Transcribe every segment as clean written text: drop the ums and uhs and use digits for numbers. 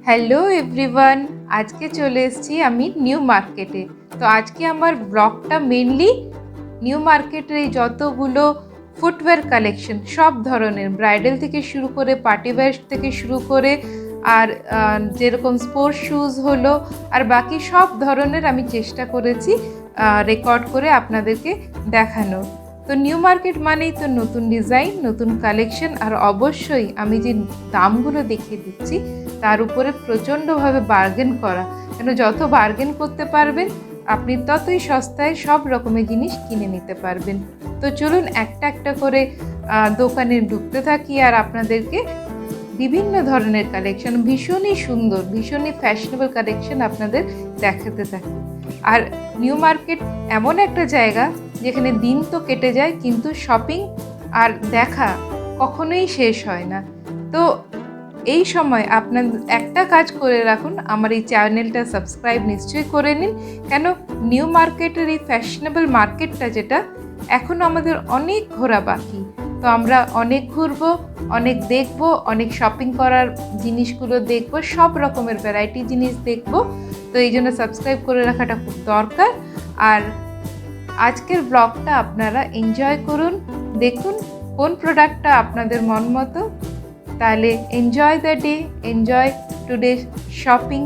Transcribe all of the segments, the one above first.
Hello everyone, আজকে চলে এসেছি আমি নিউ মার্কেটে। তো আজকে আমার ব্লগটা মেনলি নিউ মার্কেটের এই যতগুলো ফুটওয়্যার কালেকশন, সব ধরনের ব্রাইডাল থেকে শুরু করে পার্টি ওয়্যার থেকে শুরু করে আর যেরকম স্পোর্টস শ্যুজ হলো আর বাকি সব ধরনের আমি চেষ্টা করেছি রেকর্ড করে আপনাদেরকে দেখানো। তো নিউ মার্কেট মানেই তো নতুন ডিজাইন, নতুন কালেকশন, আর অবশ্যই আমি যে দামগুলো দেখিয়ে দিচ্ছি তার উপরে প্রচণ্ডভাবে বার্গেন করা, কেন যত বার্গেন করতে পারবেন আপনি ততই সস্তায় সব রকমের জিনিস কিনে নিতে পারবেন। তো চলুন একটা একটা করে দোকানে ঢুকতে থাকি আর আপনাদেরকে বিভিন্ন ধরনের কালেকশন, ভীষণই সুন্দর, ভীষণই ফ্যাশনেবল কালেকশন আপনাদের দেখাতে থাকি। আর নিউ মার্কেট এমন একটা জায়গা যেখানে দিন তো কেটে যায় কিন্তু শপিং আর দেখা কখনোই শেষ হয় না। তো এই সময় আপনার একটা কাজ করে রাখুন, আমার এই চ্যানেলটা সাবস্ক্রাইব নিশ্চয়ই করে নিন, কেন নিউ মার্কেটের এই ফ্যাশনেবল মার্কেটটা যেটা এখনও আমাদের অনেক ঘোরা বাকি। তো আমরা অনেক ঘুরবো, অনেক দেখবো, অনেক শপিং করার জিনিসগুলো দেখবো, সব রকমের ভ্যারাইটি জিনিস দেখবো। তো এই জন্য সাবস্ক্রাইব করে রাখাটা খুব দরকার। আর আজকের ব্লগটা আপনারা এনজয় করুন, দেখুন কোন প্রোডাক্টটা আপনাদের মন মতো। তাহলে enjoy the day, enjoy today shopping.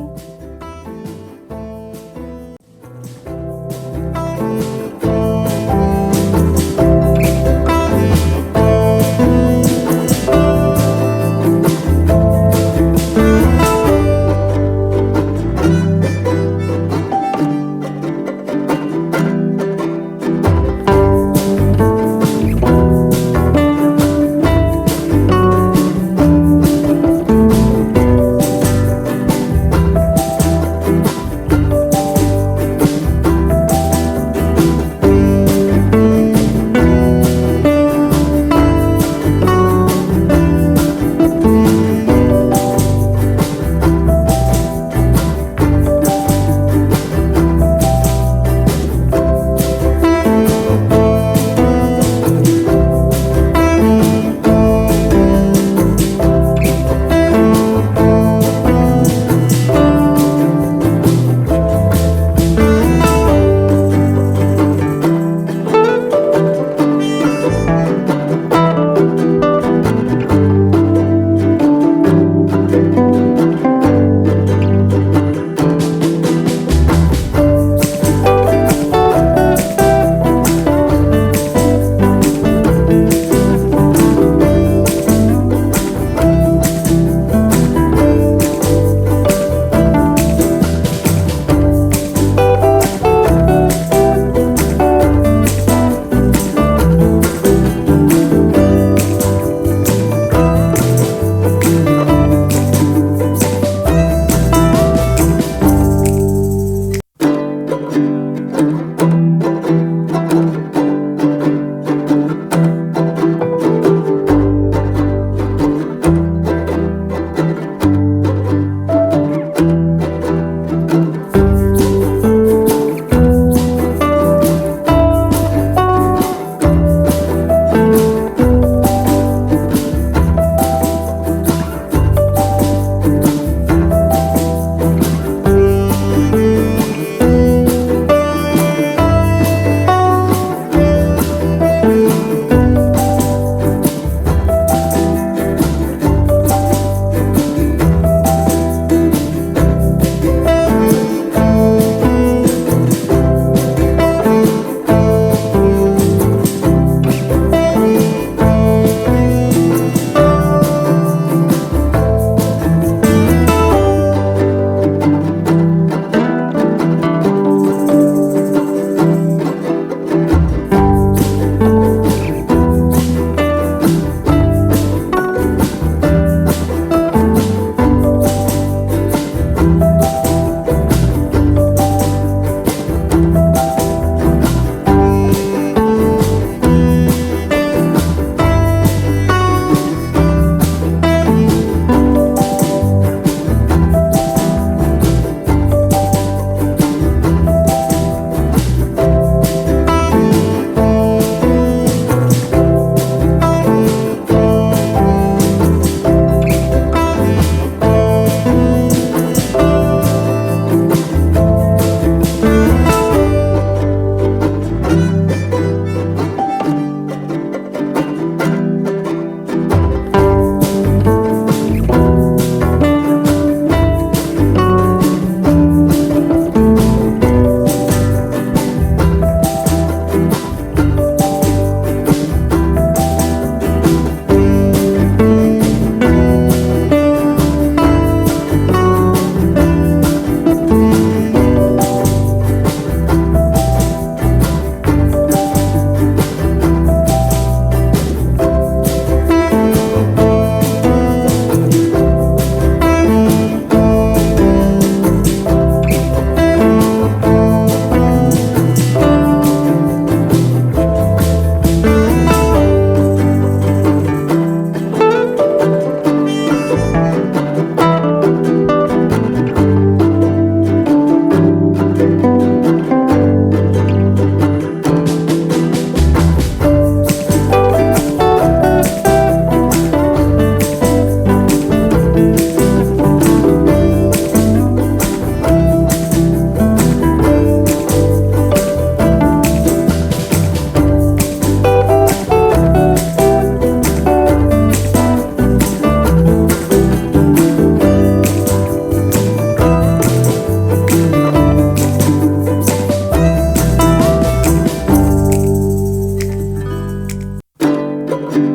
থাকো।